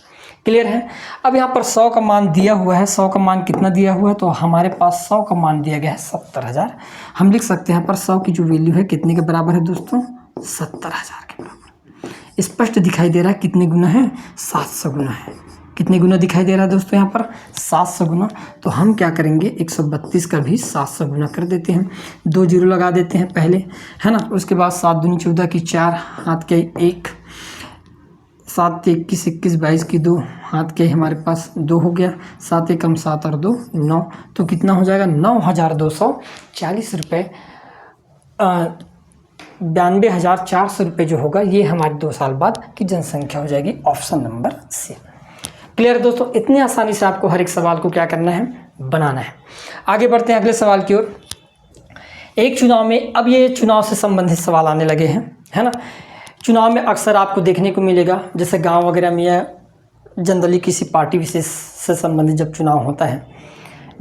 क्लियर है। अब यहाँ पर 100 का मान दिया हुआ है। 100 का मान कितना दिया हुआ है, तो हमारे पास 100 का मान दिया गया है 70,000। हम लिख सकते हैं यहाँ पर 100 की जो वैल्यू है कितने के बराबर है दोस्तों, 70,000 के बराबर। स्पष्ट दिखाई दे रहा है कितने गुना है, 700 गुना है। कितने गुना दिखाई दे रहा है दोस्तों यहाँ पर, 700 गुना। तो हम क्या करेंगे 132 का भी 700 गुना कर देते हैं। 2 जीरो लगा देते हैं पहले, है ना। उसके बाद 7 दूनी 14 की 4 हाथ के 1, 7 के 21 21 22 की 2 हाथ के हमारे पास 2 हो गया। 7 एकम 7 और 2 9, तो कितना हो जाएगा 9,240 रुपये, 92,400 रुपये जो होगा ये हमारे 2 साल बाद की जनसंख्या हो जाएगी। Option number C. क्लियर दोस्तों। इतनी आसानी से आपको हर एक सवाल को क्या करना है, बनाना है। आगे बढ़ते हैं अगले सवाल की ओर। एक चुनाव में, अब ये चुनाव से संबंधित सवाल आने लगे हैं, है ना। चुनाव में अक्सर आपको देखने को मिलेगा, जैसे गांव वगैरह में या जनरली किसी पार्टी विशेष से संबंधित जब चुनाव होता है,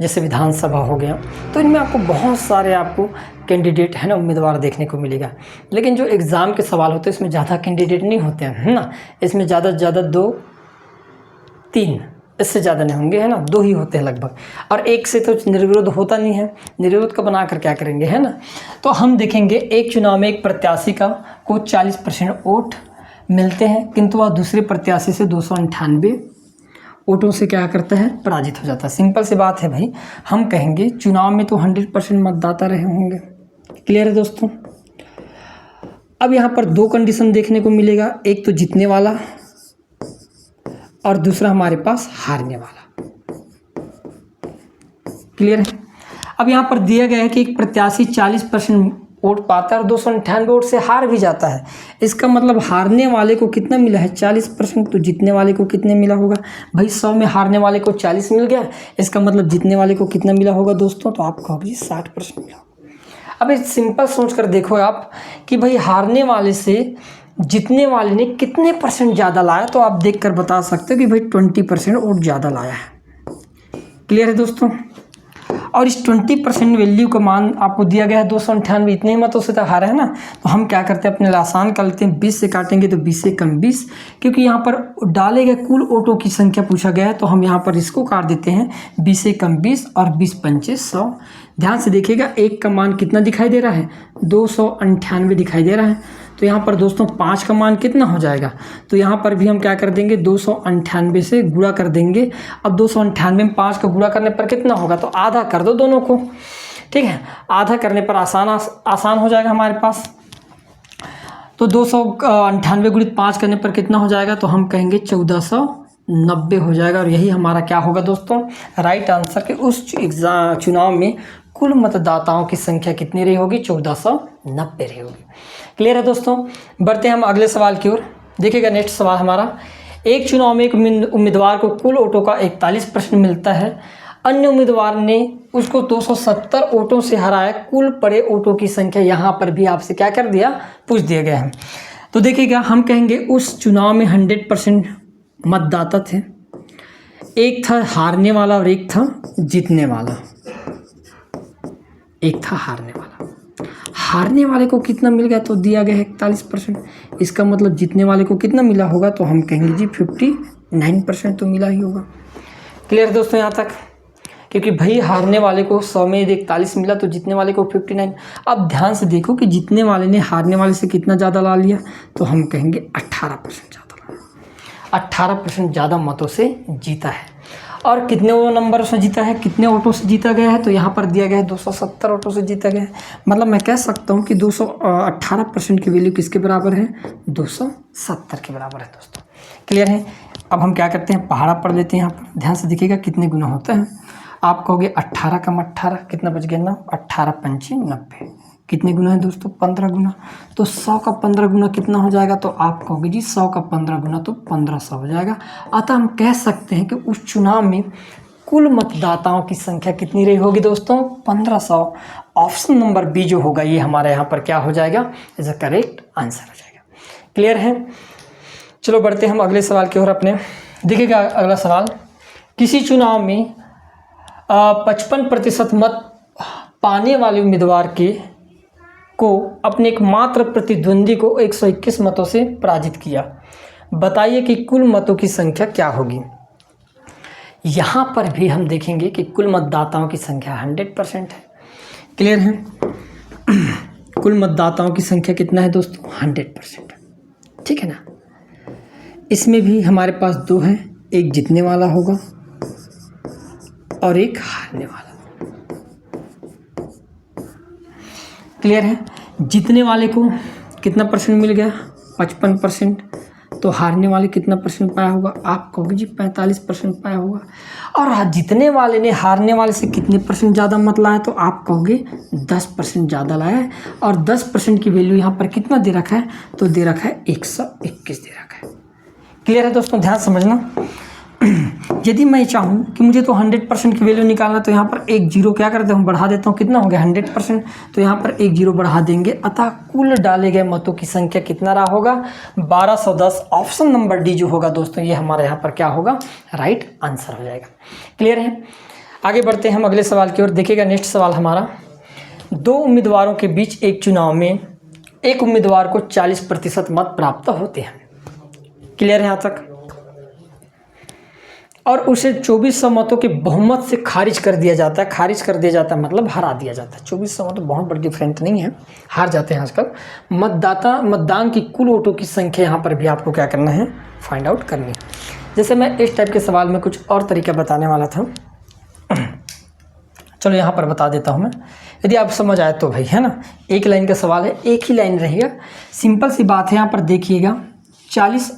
जैसे विधानसभा हो गया, तो इनमें आपको बहुत सारे आपको कैंडिडेट है ना, उम्मीदवार देखने को मिलेगा। लेकिन जो एग्ज़ाम के सवाल होते हैं इसमें ज़्यादा कैंडिडेट नहीं होते हैं, है ना। इसमें ज़्यादा से ज़्यादा 2-3, इससे ज़्यादा नहीं होंगे, है ना, 2 ही होते हैं लगभग। और एक से तो निर्विरोध होता नहीं है, निर्विरोध का बना कर क्या करेंगे, है ना। तो हम देखेंगे एक चुनाव में एक प्रत्याशी को 40% वोट मिलते हैं, किंतु वह दूसरे प्रत्याशी से 298 वोटों से क्या करता है, पराजित हो जाता है। सिंपल सी बात है भाई, हम कहेंगे चुनाव में तो 100% मतदाता रहे होंगे। क्लियर है दोस्तों। अब यहाँ पर 2 कंडीशन देखने को मिलेगा, एक तो जीतने वाला और दूसरा हमारे पास हारने वाला। क्लियर है। अब यहाँ पर दिया गया है कि एक प्रत्याशी 40% वोट पाता है और 298 वोट से हार भी जाता है। इसका मतलब हारने वाले को कितना मिला है, 40%, तो जीतने वाले को कितने मिला होगा भाई। 100 में हारने वाले को 40 मिल गया, इसका मतलब जीतने वाले को कितना मिला होगा दोस्तों, तो आप कहोगे 60% मिला। अब एक सिंपल सोच कर देखो आप कि भाई हारने वाले से जीतने वाले ने कितने % ज़्यादा लाया, तो आप देख कर बता सकते हो कि भाई 20% वोट ज़्यादा लाया है। क्लियर है दोस्तों। और इस 20% वैल्यू का मान आपको दिया गया है 298, इतने ही मतों से तो हारा है ना। तो हम क्या करते हैं, अपने लिए आसान कर लेते हैं, 20 से काटेंगे तो 20 से कम 20, क्योंकि यहाँ पर डाले गए कुल वोटों की संख्या पूछा गया है, तो हम यहाँ पर इसको काट देते हैं 20 से कम 20 और 20 पंचे 100। ध्यान से देखिएगा, एक का मान कितना दिखाई दे रहा है, 298 दिखाई दे रहा है। तो यहाँ पर दोस्तों 5 का मान कितना हो जाएगा, तो यहाँ पर भी हम क्या कर देंगे, 298 से गुणा कर देंगे। अब 298 में 5 का गुणा करने पर कितना होगा, तो आधा कर दो दोनों को, ठीक है। आधा करने पर आसान हो जाएगा हमारे पास। तो 298 गुणित 5 करने पर कितना हो जाएगा, तो हम कहेंगे 1490 हो जाएगा। और यही हमारा क्या होगा दोस्तों, राइट आंसर के उस चुनाव में कुल मतदाताओं की संख्या कितनी रही होगी, 1490 रही होगी। क्लियर है दोस्तों। बढ़ते हैं हम अगले सवाल की ओर। देखिएगा नेक्स्ट सवाल हमारा, एक चुनाव में एक उम्मीदवार को कुल वोटों का 41% मिलता है, अन्य उम्मीदवार ने उसको 270 वोटों से हराया, कुल पड़े वोटों की संख्या यहाँ पर भी आपसे क्या कर दिया, पूछ दिया गया है। तो देखिएगा, हम कहेंगे उस चुनाव में 100% मतदाता थे, एक था हारने वाला और एक था जीतने वाला। एक था हारने वाला, हारने वाले को कितना मिल गया, तो दिया गया है 41%। इसका मतलब जीतने वाले को कितना मिला होगा, तो हम कहेंगे जी 59% तो मिला ही होगा। क्लियर दोस्तों यहाँ तक, क्योंकि भाई हारने वाले को 100 में 41 मिला, तो जीतने वाले को 59। अब ध्यान से देखो कि जीतने वाले ने हारने वाले से कितना ज़्यादा ला लिया, तो हम कहेंगे 18% ज़्यादा ला, 18% ज़्यादा मतों से जीता है। और कितने वो नंबरों से जीता है, कितने वोटों से जीता गया है, तो यहाँ पर दिया गया है 270 वोटों से जीता गया है। मतलब मैं कह सकता हूँ कि 218% की वैल्यू किसके बराबर है, 270 के बराबर है दोस्तों। क्लियर है। अब हम क्या करते हैं, पहाड़ा पढ़ लेते हैं। यहाँ पर ध्यान से देखिएगा कितने गुना होता है। आप कहोगे 18 कम 18 कितना बच गया ना, 18 पंचे 90, कितने गुना है दोस्तों, 15 गुना। तो 100 का 15 गुना कितना हो जाएगा, तो आप कहोगे जी 100 का 15 गुना तो 1500 हो जाएगा। अतः हम कह सकते हैं कि उस चुनाव में कुल मतदाताओं की संख्या कितनी रही होगी दोस्तों, 1500। ऑप्शन नंबर बी जो होगा ये हमारे यहाँ पर क्या हो जाएगा, इज अ करेक्ट आंसर हो जाएगा। क्लियर है। चलो बढ़ते हैं हम अगले सवाल की ओर अपने। देखिएगा अगला सवाल, किसी चुनाव में 55% मत पाने वाले उम्मीदवार को अपने एक मात्र प्रतिद्वंदी को 121 मतों से पराजित किया, बताइए कि कुल मतों की संख्या क्या होगी। यहाँ पर भी हम देखेंगे कि कुल मतदाताओं की संख्या 100% है। क्लियर है। कुल मतदाताओं की संख्या कितना है दोस्तों, 100%, ठीक है ना। इसमें भी हमारे पास 2 हैं, एक जीतने वाला होगा और एक हारने वाला। क्लियर है। जीतने वाले को कितना % मिल गया, 55%। तो हारने वाले कितना % पाया होगा, आप कहोगे जी 45% पाया होगा। और जीतने वाले ने हारने वाले से कितने % ज़्यादा मत लाया, तो आप कहोगे 10% ज़्यादा लाया है। और 10% की वैल्यू यहाँ पर कितना दे रखा है, तो दे रखा है 121 दे रखा है। क्लियर है दोस्तों, ध्यान समझना। यदि मैं चाहूँ कि मुझे तो 100% की वैल्यू निकालना, तो यहाँ पर एक जीरो क्या करता हूँ, बढ़ा देता हूँ। कितना हो गया 100%, तो यहाँ पर एक जीरो बढ़ा देंगे। अतः कुल डाले गए मतों की संख्या कितना रहा होगा, 1210। ऑप्शन नंबर डी जो होगा दोस्तों, ये हमारे यहाँ पर क्या होगा, राइट आंसर हो जाएगा। क्लियर है। आगे बढ़ते हैं हम अगले सवाल की ओर। देखिएगा नेक्स्ट सवाल हमारा, 2 उम्मीदवारों के बीच एक चुनाव में एक उम्मीदवार को 40% मत प्राप्त होते हैं। क्लियर है यहाँ तक। और उसे 2400 मतों के बहुमत से खारिज कर दिया जाता है। खारिज कर दिया जाता है मतलब हरा दिया जाता है। 2400 मत बहुत बड़ी डिफरेंट नहीं है, हार जाते हैं आजकल। मतदान की कुल वोटों की संख्या यहाँ पर भी आपको क्या करना है, फाइंड आउट करनी है। जैसे मैं इस टाइप के सवाल में कुछ और तरीका बताने वाला था, चलो यहाँ पर बता देता हूँ मैं, यदि आप समझ आए तो भाई, है ना। एक लाइन का सवाल है, एक ही लाइन रहेगा, सिंपल सी बात है। यहाँ पर देखिएगा 40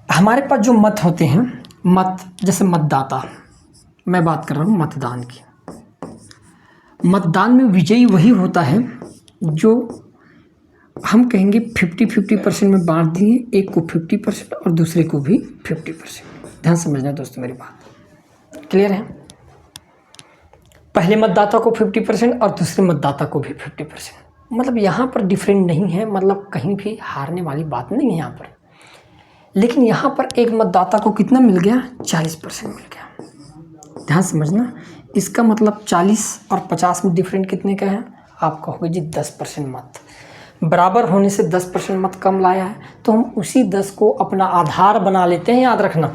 हमारे पास जो मत होते हैं, मत जैसे मतदाता, मैं बात कर रहा हूँ मतदान की। मतदान में विजयी वही होता है जो हम कहेंगे 50-50% में बांट दिए, एक को 50% और दूसरे को भी 50%। ध्यान समझना दोस्तों मेरी बात, क्लियर है। पहले मतदाता को 50% और दूसरे मतदाता को भी 50%, मतलब यहाँ पर डिफरेंट नहीं है, मतलब कहीं भी हारने वाली बात नहीं है यहाँ पर। लेकिन यहाँ पर एक मतदाता को कितना मिल गया, 40% मिल गया। ध्यान समझना, इसका मतलब 40 और 50 में डिफरेंट कितने का है, आप कहोगे जी 10% मत। बराबर होने से 10% मत कम लाया है, तो हम उसी 10 को अपना आधार बना लेते हैं। याद रखना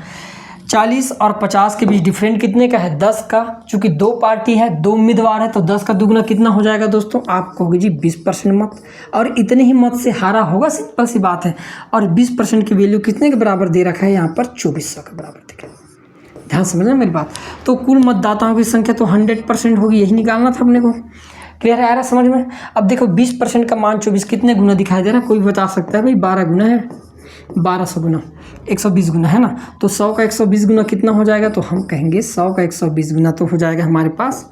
40 और 50 के बीच डिफरेंट कितने का है, 10 का। चूंकि 2 पार्टी है, 2 उम्मीदवार है, तो 10 का दुगना कितना हो जाएगा दोस्तों, आप कहोगे जी 20% मत। और इतने ही मत से हारा होगा, सिंपल सी बात है। और 20% की वैल्यू कितने के बराबर दे रखा है, यहाँ पर 2400 के बराबर दिखा। ध्यान समझना मेरी बात। तो कुल मतदाताओं की संख्या तो 100% होगी, यही निकालना था अपने को। क्लियर है, आ रहा समझ में। अब देखो 20% का मान 24 कितने गुना दिखाई दे रहा है, कोई बता सकता है भाई, 12 गुना है, 1200 गुना 120 गुना है ना। तो 100 का 120 गुना कितना हो जाएगा, तो हम कहेंगे 100 का 120 गुना तो हो जाएगा हमारे पास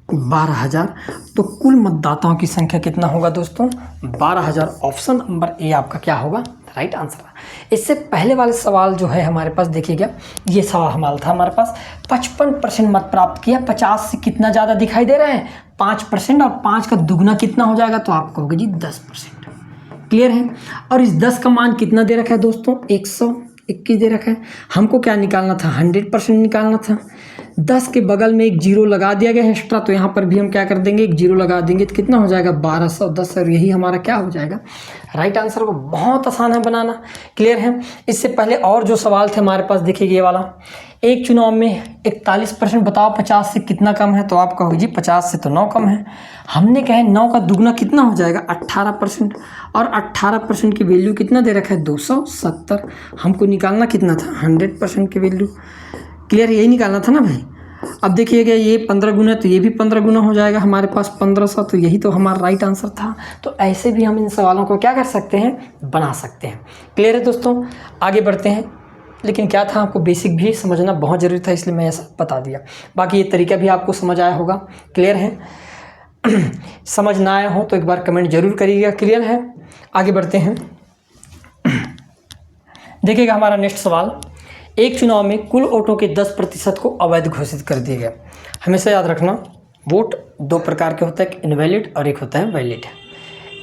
12,000। तो कुल मतदाताओं की संख्या कितना होगा दोस्तों, 12,000। ऑप्शन नंबर ए आपका क्या होगा, राइट आंसर। इससे पहले वाले सवाल जो है हमारे पास देखिएगा, ये सवाल हमारा था, हमारे पास 55% मत प्राप्त किया। 50 से कितना ज़्यादा दिखाई दे रहा है, 5%, और 5 का दुगना कितना हो जाएगा, तो आप कहोगे जी 10%। क्लियर है। और इस 10 का मान कितना दे रखा है दोस्तों, 121 दे रखा है। हमको क्या निकालना था, 100% निकालना था। 10 के बगल में एक जीरो लगा दिया गया है एक्स्ट्रा, तो यहाँ पर भी हम क्या कर देंगे, एक जीरो लगा देंगे, तो कितना हो जाएगा 1210। और यही हमारा क्या हो जाएगा, राइट आंसर। को बहुत आसान है बनाना। क्लियर है। इससे पहले और जो सवाल थे हमारे पास, देखिए ये वाला, एक चुनाव में 41%, बताओ 50 से कितना कम है, तो आप कहोगे जी 50 से तो 9 कम है। हमने कहा 9 का दुगना कितना हो जाएगा, 18%। और 18% की वैल्यू कितना दे रखा है, 270। हमको निकालना कितना था, 100% की वैल्यू। क्लियर, यही निकालना था ना भाई। अब देखिएगा ये 15 गुना, तो ये भी 15 गुना हो जाएगा हमारे पास 1500। तो यही तो हमारा राइट आंसर था। तो ऐसे भी हम इन सवालों को क्या कर सकते हैं, बना सकते हैं। क्लियर है दोस्तों, आगे बढ़ते हैं। लेकिन क्या था, आपको बेसिक भी समझना बहुत ज़रूरी था, इसलिए मैं ऐसा बता दिया। बाकी ये तरीका भी आपको समझ आया होगा। क्लियर है। समझ ना आया हो तो एक बार कमेंट जरूर करिएगा। क्लियर है, आगे बढ़ते हैं। देखिएगा हमारा नेक्स्ट सवाल, एक चुनाव में कुल वोटों के 10% को अवैध घोषित कर दिया गया। हमेशा याद रखना, वोट 2 प्रकार के होता है, एक इनवैलिड और एक होता है वैलिड।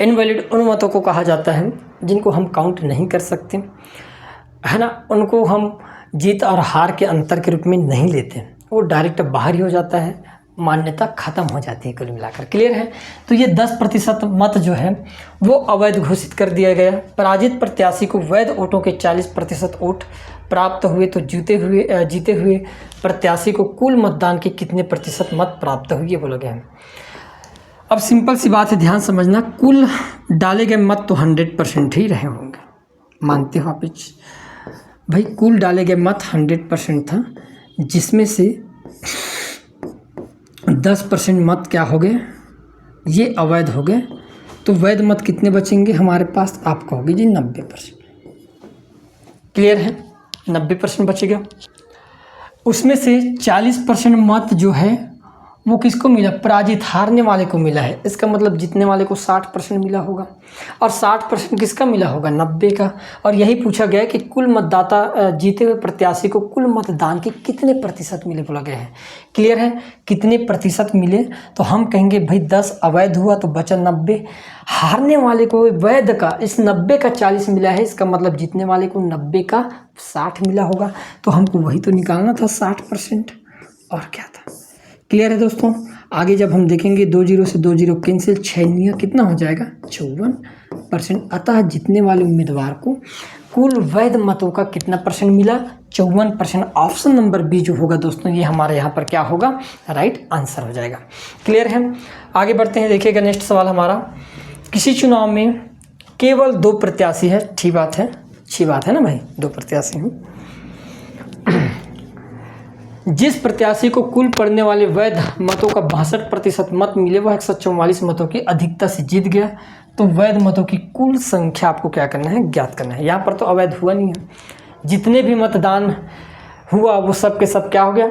इनवैलिड उन मतों को कहा जाता है जिनको हम काउंट नहीं कर सकते, है ना। उनको हम जीत और हार के अंतर के रूप में नहीं लेते, वो डायरेक्ट बाहर ही हो जाता है, मान्यता खत्म हो जाती है कुल मिलाकर। क्लियर है। तो ये 10% मत जो है वो अवैध घोषित कर दिया गया। पराजित प्रत्याशी को वैध वोटों के 40% वोट प्राप्त हुए, तो जीते हुए प्रत्याशी को कुल मतदान के कितने प्रतिशत मत प्राप्त हुए, ये बोला गया है। अब सिंपल सी बात है, ध्यान समझना, कुल डाले गए मत तो 100% ही रहे होंगे, मानते हो आप भाई। कुल डाले गए मत 100% था, जिसमें से 10% मत क्या हो गए, ये अवैध हो गए। तो वैध मत कितने बचेंगे हमारे पास, आप कहोगे जी 90%। क्लियर है, 90% बचेगा। उसमें से 40% मत जो है वो किसको मिला, पराजित हारने वाले को मिला है। इसका मतलब जीतने वाले को 60% मिला होगा और 60% किसका मिला होगा, 90 का। और यही पूछा गया है कि कुल मतदाता जीते हुए प्रत्याशी को कुल मतदान के कितने प्रतिशत मिले बोला गया है। क्लियर है, कितने प्रतिशत मिले, तो हम कहेंगे भाई 10 अवैध हुआ तो बचा 90। हारने वाले को वैध का इस 90 का 40 मिला है, इसका मतलब जीतने वाले को 90 का 60 मिला होगा। तो हमको वही तो निकालना था 60%, और क्या था। क्लियर है दोस्तों। आगे जब हम देखेंगे 2 0 से 2 0 कैंसिल, 6 9 कितना हो जाएगा, 54%। अतः जीतने वाले उम्मीदवार को कुल वैध मतों का कितना परसेंट मिला, 54%। ऑप्शन नंबर बी जो होगा दोस्तों ये हमारे यहाँ पर क्या होगा, राइट आंसर हो जाएगा। क्लियर है, आगे बढ़ते हैं। देखिएगा नेक्स्ट सवाल हमारा, किसी चुनाव में केवल 2 प्रत्याशी है, अच्छी बात है, अच्छी बात है ना भाई, 2 प्रत्याशी हैं। जिस प्रत्याशी को कुल पड़ने वाले वैध मतों का 62% मत मिले वह 144 मतों की अधिकता से जीत गया। तो वैध मतों की कुल संख्या आपको क्या करना है, ज्ञात करना है। यहाँ पर तो अवैध हुआ नहीं है, जितने भी मतदान हुआ वो सब के सब क्या हो गया,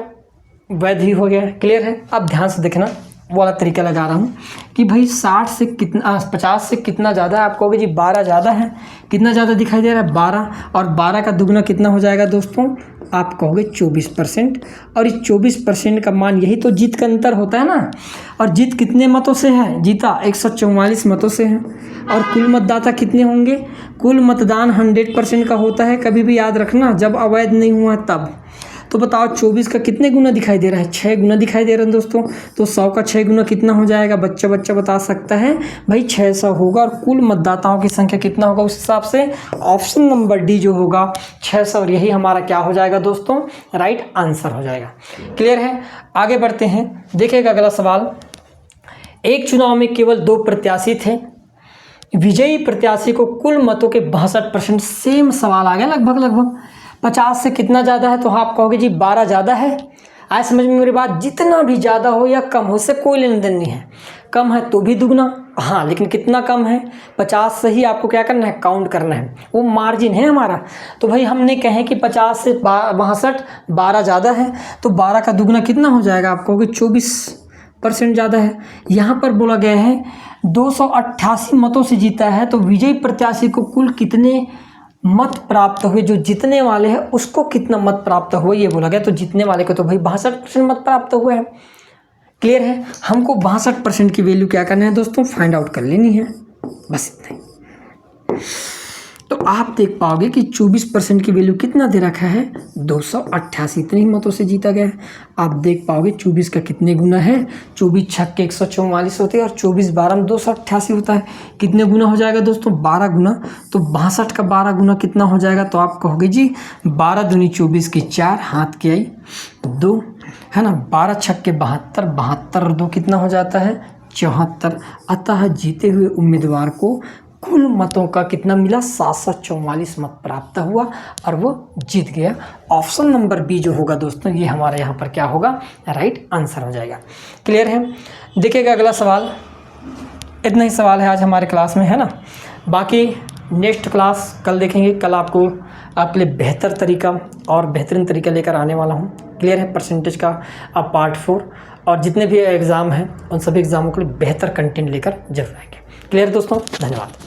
वैध ही हो गया। क्लियर है। अब ध्यान से देखना, वो वाला तरीका लगा रहा हूँ कि भाई 60 से कितना 50 से कितना ज़्यादा है, आप कहोगे जी 12 ज़्यादा है। कितना ज़्यादा दिखाई दे रहा है, 12, और 12 का दुगना कितना हो जाएगा दोस्तों, आप कहोगे 24%। और इस 24% का मान यही तो जीत का अंतर होता है ना। और जीत कितने मतों से है, जीता 144 मतों से है। और कुल मतदाता कितने होंगे, कुल मतदान 100% का होता है, कभी भी याद रखना, जब अवैध नहीं हुआ तब। तो बताओ 24 का कितने गुना दिखाई दे रहा है, 6 गुना दिखाई दे रहा है दोस्तों। तो 100 का 6 गुना कितना हो जाएगा, बच्चा बता सकता है भाई 600 होगा। और कुल मतदाताओं की संख्या कितना होगा उस हिसाब से, ऑप्शन नंबर डी जो होगा 600। और यही हमारा क्या हो जाएगा दोस्तों, राइट आंसर हो जाएगा। क्लियर है, आगे बढ़ते हैं। देखिएगा अगला सवाल, एक चुनाव में केवल 2 प्रत्याशी थे, विजयी प्रत्याशी को कुल मतों के 62%। सेम सवाल आ गया लगभग 50 से कितना ज़्यादा है, तो आप कहोगे जी 12 ज़्यादा है। आए समझ में मेरी बात, जितना भी ज़्यादा हो या कम हो उससे कोई लेन देन नहीं है। कम है तो भी दुगना, हाँ लेकिन कितना कम है, 50 से ही आपको क्या करना है, काउंट करना है, वो मार्जिन है हमारा। तो भाई हमने कहें कि 50 से 62, 12 ज़्यादा है, तो 12 का दुगना कितना हो जाएगा, आप कहोगे 24% ज़्यादा है। यहाँ पर बोला गया है 288 मतों से जीता है, तो विजयी प्रत्याशी को कुल कितने मत प्राप्त हुए, जो जीतने वाले हैं उसको कितना मत प्राप्त हुआ ये बोला गया। तो जीतने वाले को तो भाई 62% मत प्राप्त हुए हैं। क्लियर है, हमको 62% की वैल्यू क्या करना है दोस्तों, फाइंड आउट कर लेनी है, बस इतना ही। तो आप देख पाओगे कि 24% की वैल्यू कितना दे रखा है, 288, इतने ही मतों से जीता गया है। आप देख पाओगे 24 का कितने गुना है, 24 छक्के 144 होते हैं और 24 12 में 288 होता है। कितने गुना हो जाएगा दोस्तों, 12 गुना। तो 62 का 12 गुना कितना हो जाएगा, तो आप कहोगे जी 12 दूनी 24 की 4, हाथ की आई 2, है ना। 12 छक्के 72, 72 और 2 कितना हो जाता है, 74। अतः जीते हुए उम्मीदवार को कुल मतों का कितना मिला, 744 मत प्राप्त हुआ और वो जीत गया। ऑप्शन नंबर बी जो होगा दोस्तों ये हमारे यहाँ पर क्या होगा, राइट आंसर हो जाएगा। क्लियर है। देखिएगा अगला सवाल, इतना ही सवाल है आज हमारे क्लास में, है ना। बाकी नेक्स्ट क्लास कल देखेंगे। कल आपको आपके लिए बेहतर तरीका और बेहतरीन तरीका लेकर आने वाला हूँ। क्लियर है, परसेंटेज का अब पार्ट 4 और जितने भी एग्ज़ाम हैं उन सभी एग्ज़ामों के लिए बेहतर कंटेंट लेकर जरूर आएंगे। क्लियर दोस्तों, धन्यवाद।